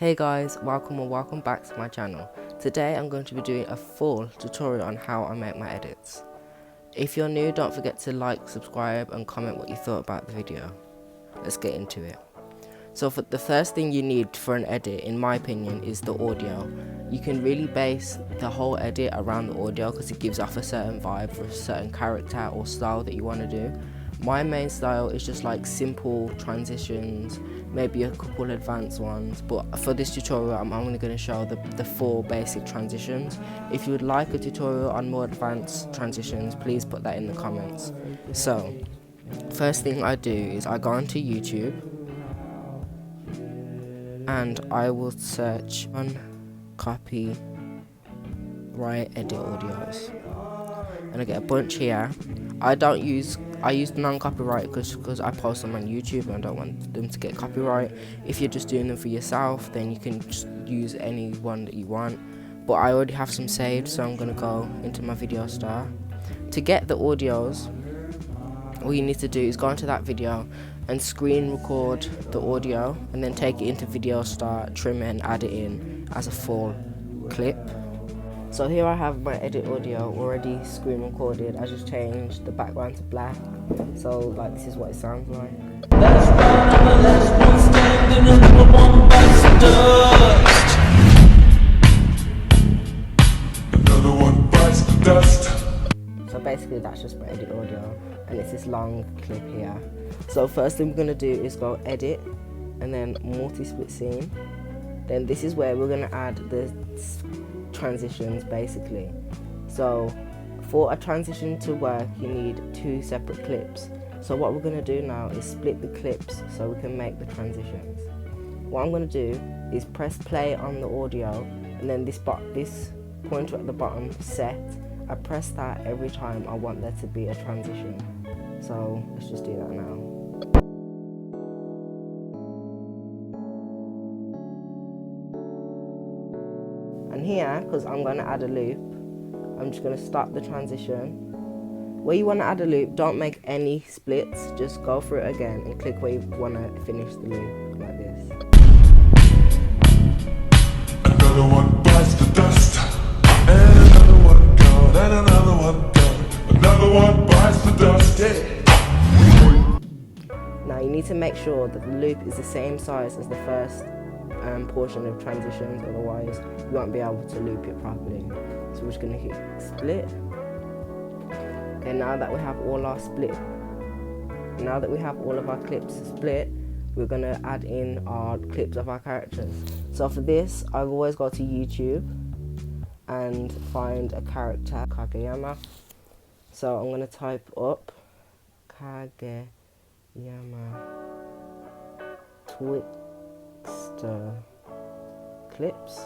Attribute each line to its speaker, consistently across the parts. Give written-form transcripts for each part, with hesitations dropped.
Speaker 1: Hey guys, welcome back to my channel. Today I'm going to be doing a full tutorial on how I make my edits. If you're new, don't forget to like, subscribe and comment what you thought about the video. Let's get into it. So for the first thing you need for an edit, in my opinion, is the audio. You can really base the whole edit around the audio because it gives off a certain vibe for a certain character or style that you want to do. My main style is just like simple transitions, maybe a couple advanced ones, but for this tutorial I'm only going to show the 4 basic transitions. If you would like a tutorial on more advanced transitions, please put that in the comments. So first thing I do is I go onto YouTube and I will search on copyright edit audios, and I get a bunch here. I use non-copyright because I post them on YouTube and I don't want them to get copyright. If you're just doing them for yourself, then you can just use any one that you want, but I already have some saved, so I'm going to go into my video star. To get the audios, all you need to do is go into that video and screen record the audio and then take it into video star, trim it and add it in as a full clip. So here I have my edit audio already screen recorded. I just changed the background to black, so like this is what it sounds like.
Speaker 2: Another one bites the dust.
Speaker 1: So basically that's just my edit audio, and it's this long clip here. So first thing we're going to do is go edit and then multi-split scene. Then this is where we're going to add the transitions basically. So for a transition to work you need 2 separate clips. So what we're going to do now is split the clips so we can make the transitions. What I'm going to do is press play on the audio, and then this pointer at the bottom, set, I press that every time I want there to be a transition. So let's just do that now. And here, because I'm going to add a loop, I'm just going to stop the transition. Where you want to add a loop, don't make any splits, just go through it again and click where you want to finish the loop, like this.
Speaker 2: Another one bites the dust. And another one gone, and another one gone. Another one bites the dust, yeah.
Speaker 1: Now you need to make sure that the loop is the same size as the first portion of transitions, otherwise you won't be able to loop it properly. So we're just going to hit split. And now that we have all our clips split, we're going to add in our clips of our characters. So for this, I always go to YouTube and find a character, Kageyama. So I'm going to type up Kageyama Twixter clips.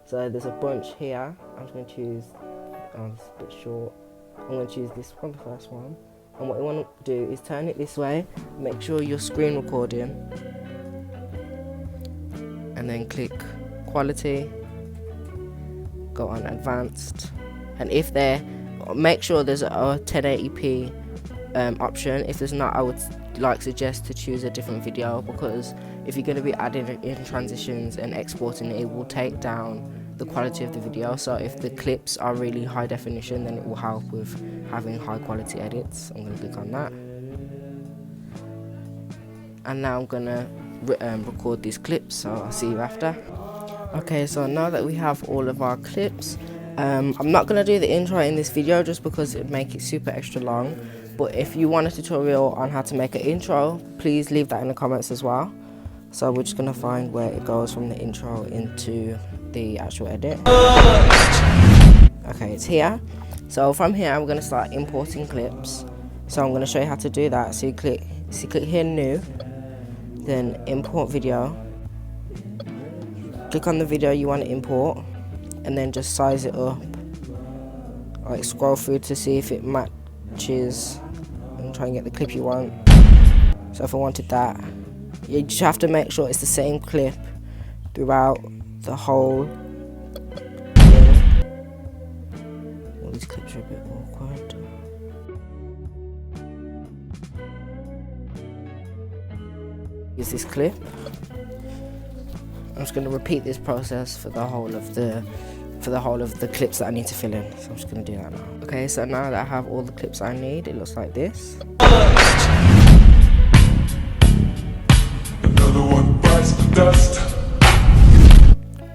Speaker 1: So there's a bunch here. I'm just going to choose, it's a bit short. I'm going to choose this one, the first one. And what you want to do is turn it this way, make sure you're screen recording, and then click quality, go on advanced, and if there, make sure there's a 1080p option. If there's not, I would suggest to choose a different video, because if you're going to be adding in transitions and exporting it, it will take down the quality of the video. So if the clips are really high definition, then it will help with having high quality edits. I'm going to click on that, and now I'm going to record these clips, so I'll see you after. Okay, so now that we have all of our clips, I'm not going to do the intro in this video just because it would make it super extra long, but if you want a tutorial on how to make an intro, please leave that in the comments as well. So we're just going to find where it goes from the intro into the actual edit. Okay, it's here. So from here we're going to start importing clips. So I'm going to show you how to do that. So you click here, new, then import video. Click on the video you want to import, and then just size it up. Like scroll through to see if it matches and try and get the clip you want. So if I wanted that, you just have to make sure it's the same clip throughout the whole thing. All these clips are a bit awkward. Use this clip. I'm just going to repeat this process for the whole of the clips that I need to fill in. So I'm just going to do that now. Okay, so now that I have all the clips I need, it looks like this.
Speaker 2: Another one bites the dust.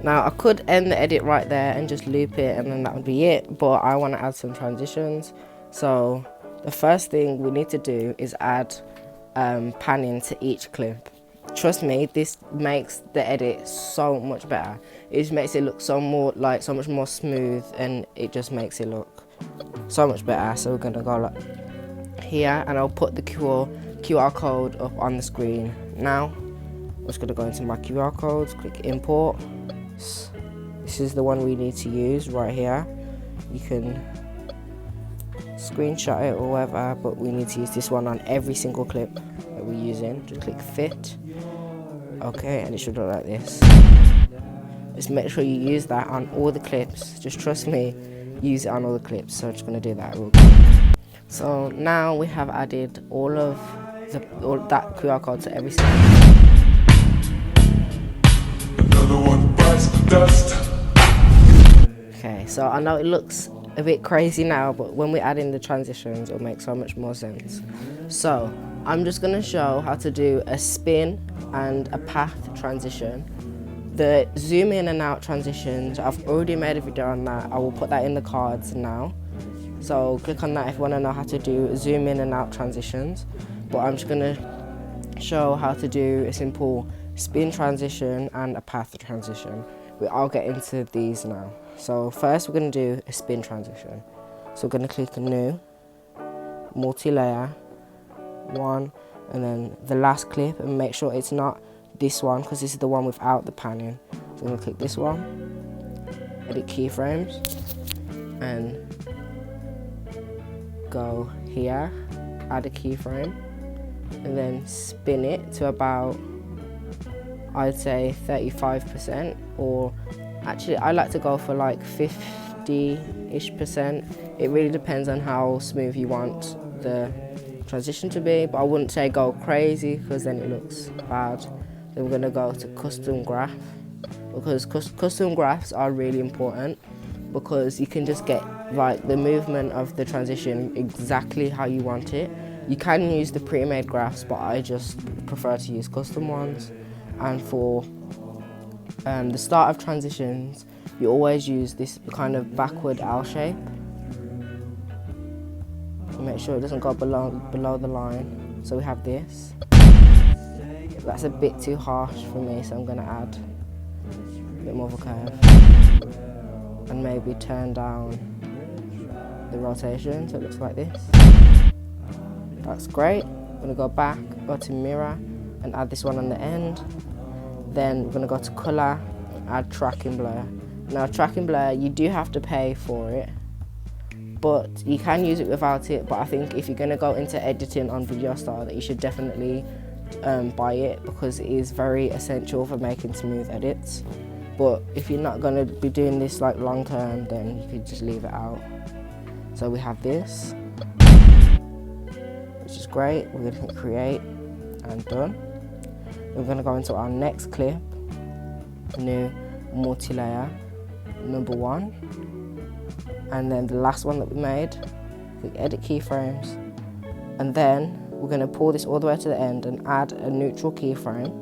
Speaker 1: Now I could end the edit right there and just loop it and then that would be it, but I want to add some transitions. So the first thing we need to do is add panning to each clip. Trust me, this makes the edit so much better. It just makes it look so much more smooth, and it just makes it look so much better. So we're gonna go like here, and I'll put the QR code up on the screen now. I'm just gonna go into my QR codes, click import. This is the one we need to use right here. You can screenshot it or whatever, but we need to use this one on every single clip that we're using. Just click fit. Okay, and it should look like this. Just make sure you use that on all the clips. Just trust me, use it on all the clips. So I'm just gonna do that real quick. So now we have added all that QR code to every single clip.
Speaker 2: Another one bites the dust.
Speaker 1: Okay, so I know it looks a bit crazy now, but when we add in the transitions, it'll make so much more sense. So I'm just gonna show how to do a spin and a path transition. The zoom in and out transitions, I've already made a video on that. I will put that in the cards now. So click on that if you wanna know how to do zoom in and out transitions. But I'm just gonna show how to do a simple spin transition and a path transition. I'll get into these now. So first we're going to do a spin transition. So we're going to click new, multi-layer, one, and then the last clip, and make sure it's not this one because this is the one without the panning. So I'm going to click this one, edit keyframes, and go here, add a keyframe, and then spin it to about, I'd say 35%, or actually I like to go for like 50-ish%. It really depends on how smooth you want the transition to be, but I wouldn't say go crazy because then it looks bad. Then we're gonna go to custom graph, because custom graphs are really important, because you can just get like the movement of the transition exactly how you want it. You can use the pre-made graphs, but I just prefer to use custom ones. And for the start of transitions, you always use this kind of backward L shape. Make sure it doesn't go below the line. So we have this. That's a bit too harsh for me, so I'm going to add a bit more of a curve. And maybe turn down the rotation so it looks like this. That's great. I'm going to go back, go to mirror, and add this one on the end. Then we're going to go to colour and add tracking blur. Now tracking blur, you do have to pay for it, but you can use it without it. But I think if you're going to go into editing on Video Star, that you should definitely buy it, because it is very essential for making smooth edits. But if you're not going to be doing this like long term, then you could just leave it out. So we have this, which is great. We're going to hit create and done. We're going to go into our next clip, new multi-layer, number 1, and then the last one that we made. Click edit keyframes, and then we're going to pull this all the way to the end and add a neutral keyframe.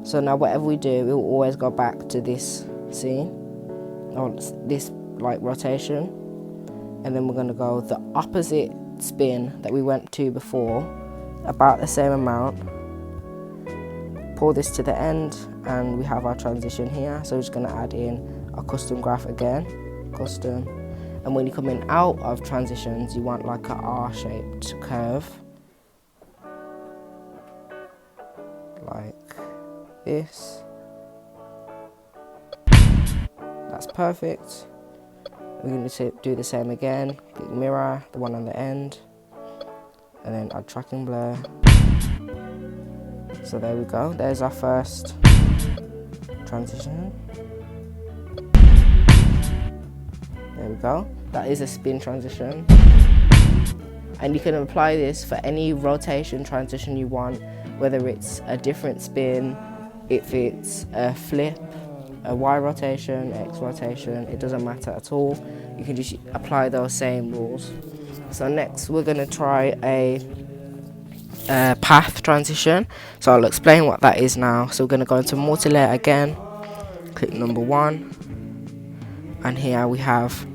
Speaker 1: So now whatever we do, it will always go back to this scene, or this like rotation, and then we're going to go the opposite spin that we went to before, about the same amount. Pull this to the end, and we have our transition here. So we're just going to add in a custom graph again, custom. And when you're coming out of transitions, you want like an R-shaped curve, like this. That's perfect. We're going to do the same again. Click mirror, the one on the end, and then add tracking blur. So there we go, there's our first transition. There we go, that is a spin transition. And you can apply this for any rotation transition you want, whether it's a different spin, if it's a flip, a Y rotation, X rotation, it doesn't matter at all. You can just apply those same rules. So next we're going to try a path transition. So I'll explain what that is now. So we're going to go into multi-layer again, click number 1, and here we have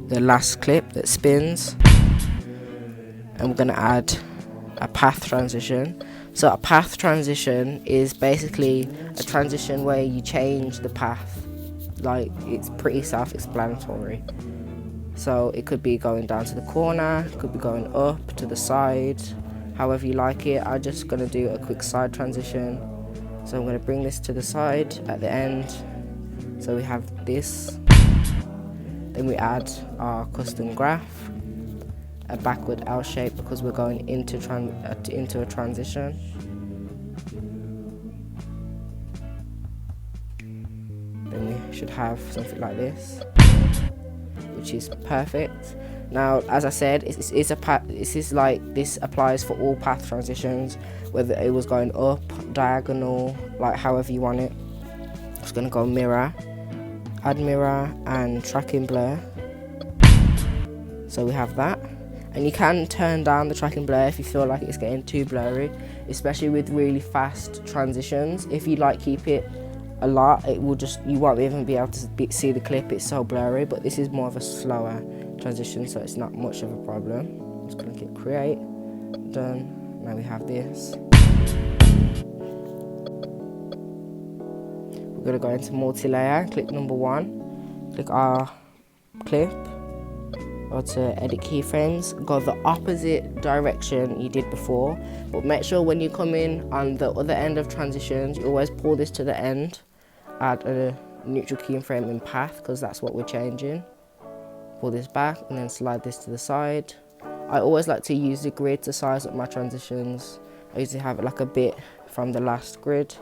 Speaker 1: the last clip that spins, and we're going to add a path transition. So a path transition is basically a transition where you change the path. Like, it's pretty self-explanatory. So it could be going down to the corner, it could be going up to the side, however you like it. I'm just going to do a quick side transition. So I'm going to bring this to the side at the end. So we have this. Then we add our custom graph, a backward L shape because we're going into a transition. Then we should have something like this, which is perfect. Now, as I said, this applies for all path transitions, whether it was going up, diagonal, like however you want it. Just gonna go mirror, add mirror and tracking blur. So we have that. And you can turn down the tracking blur if you feel like it's getting too blurry, especially with really fast transitions. If you keep it a lot, you won't even be able to see the clip, it's so blurry. But this is more of a slower transition, so it's not much of a problem. I'm just gonna click create, done. Now we have this. We're gonna go into multi-layer, click number 1, click our clip, go to edit keyframes, go the opposite direction you did before, but make sure when you come in on the other end of transitions, you always pull this to the end, add a neutral keyframe in path because that's what we're changing. Pull this back and then slide this to the side. I always like to use the grid to size up my transitions. I usually have it like a bit from the last grid.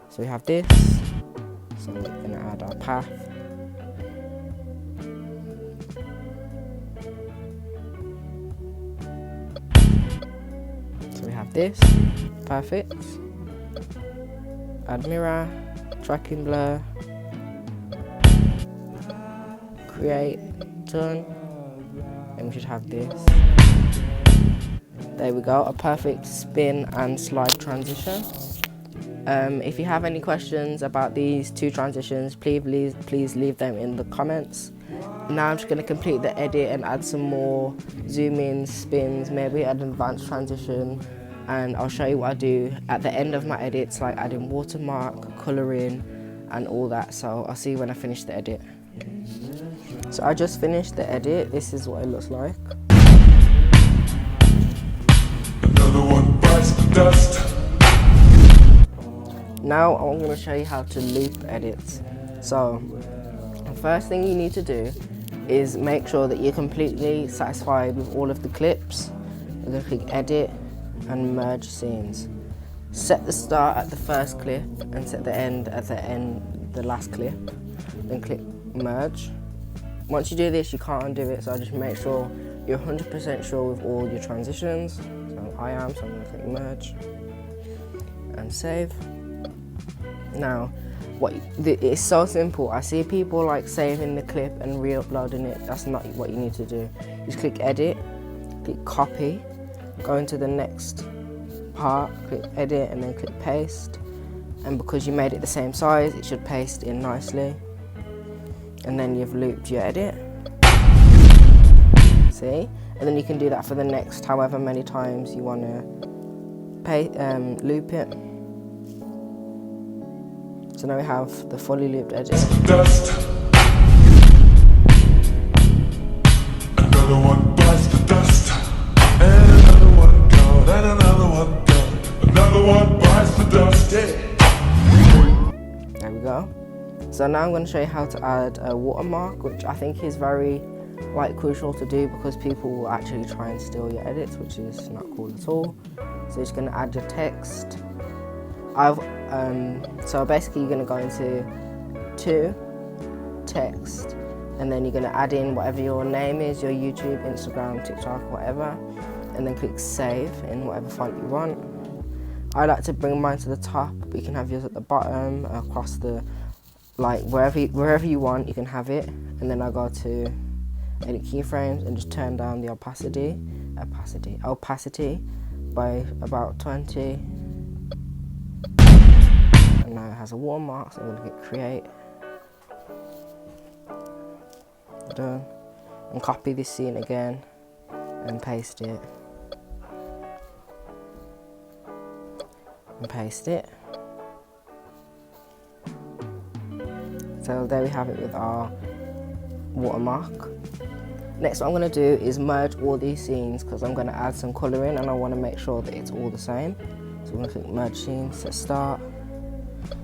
Speaker 1: So we have this, so we're going to add our path. So we have this, perfect. Add mirror, tracking blur, create, done, and we should have this. There we go, a perfect spin and slide transition. If you have any questions about these two transitions, please leave them in the comments. Now I'm just going to complete the edit and add some more zoom in, spins, maybe an advanced transition, and I'll show you what I do at the end of my edits, like adding watermark, colouring and all that. So I'll see you when I finish the edit. So I just finished the edit, this is what it looks like.
Speaker 2: Another one bites the dust.
Speaker 1: Now I'm going to show you how to loop edits. So the first thing you need to do is make sure that you're completely satisfied with all of the clips. You're going to click edit and merge scenes. Set the start at the first clip and set the end at the last clip. Then click merge. Once you do this, you can't undo it, so just make sure you're 100% sure with all your transitions. So I am, so I'm going to click merge and save. Now, it's so simple. I see people saving the clip and re-uploading it. That's not what you need to do. Just click edit, click copy, go into the next part, click edit and then click paste. And because you made it the same size, it should paste in nicely. And then you've looped your edit. See? And then you can do that for the next however many times you want to loop it. So now we have the fully looped edit.
Speaker 2: Dust. Another one bites the dust. And another one gone, and another one gone. Another one bites the dust, yeah.
Speaker 1: There we go. So now I'm going to show you how to add a watermark, which I think is very crucial to do because people will actually try and steal your edits, which is not cool at all. So you're just going to add your text. So basically you're going to go into text, and then you're going to add in whatever your name is, your YouTube, Instagram, TikTok, whatever, and then click save in whatever font you want. I like to bring mine to the top, but you can have yours at the bottom, across the, like wherever you want, you can have it. And then I go to edit keyframes and just turn down the opacity by about 20. And now it has a watermark, so I'm going to hit create. Done. And copy this scene again and paste it. And paste it. So there we have it with our watermark. Next, what I'm going to do is merge all these scenes because I'm going to add some colouring and I want to make sure that it's all the same. So I'm going to click merge scenes, set start,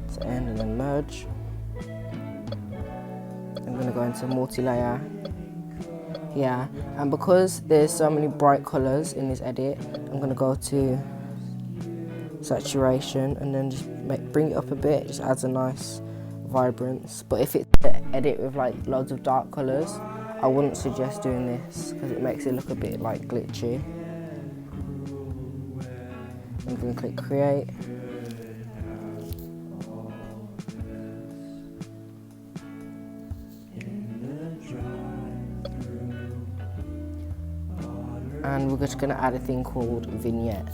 Speaker 1: set end, and then merge. I'm going to go into multi-layer here, and because there's so many bright colours in this edit, I'm going to go to saturation and then just bring it up a bit. It just adds a nice vibrance. But if it's an edit with like loads of dark colours, I wouldn't suggest doing this because it makes it look a bit like glitchy. I'm going to click create. And we're just going to add a thing called vignette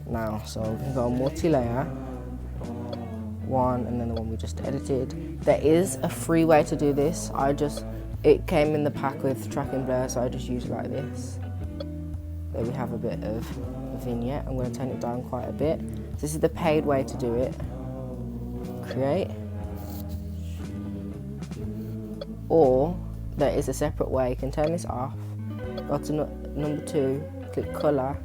Speaker 1: now. So we're going to go multi-layer, one, and then the one we just edited. There is a free way to do this. It came in the pack with tracking blur, so I just use it like this. There we have a bit of vignette. I'm going to turn it down quite a bit. This is the paid way to do it. Create. Or there is a separate way. You can turn this off. Go to number 2, click colour.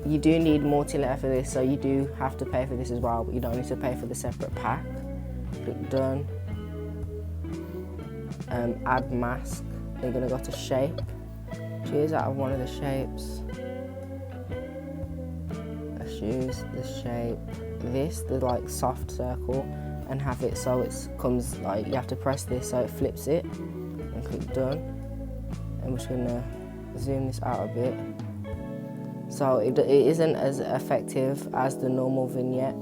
Speaker 1: You do need multi-layer for this, so you do have to pay for this as well, but you don't need to pay for the separate pack. Click done. Add mask. You're going to go to shape. Choose out of one of the shapes. Let's use the shape, the like soft circle, and have it so it comes like, you have to press this so it flips it, and click done. And we're just going to zoom this out a bit. So it isn't as effective as the normal vignette,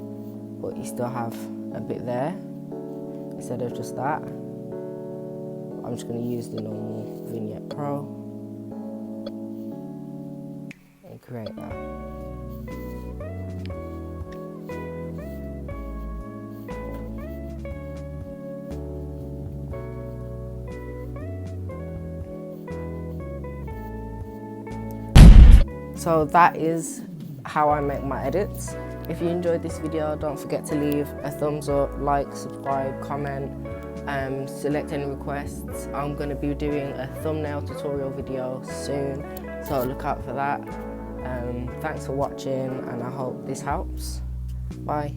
Speaker 1: but you still have a bit there instead of just that. I'm just going to use the normal Vignette Pro and create that. So that is how I make my edits. If you enjoyed this video, don't forget to leave a thumbs up, like, subscribe, comment, select any requests. I'm going to be doing a thumbnail tutorial video soon, so look out for that. Thanks for watching, and I hope this helps. Bye.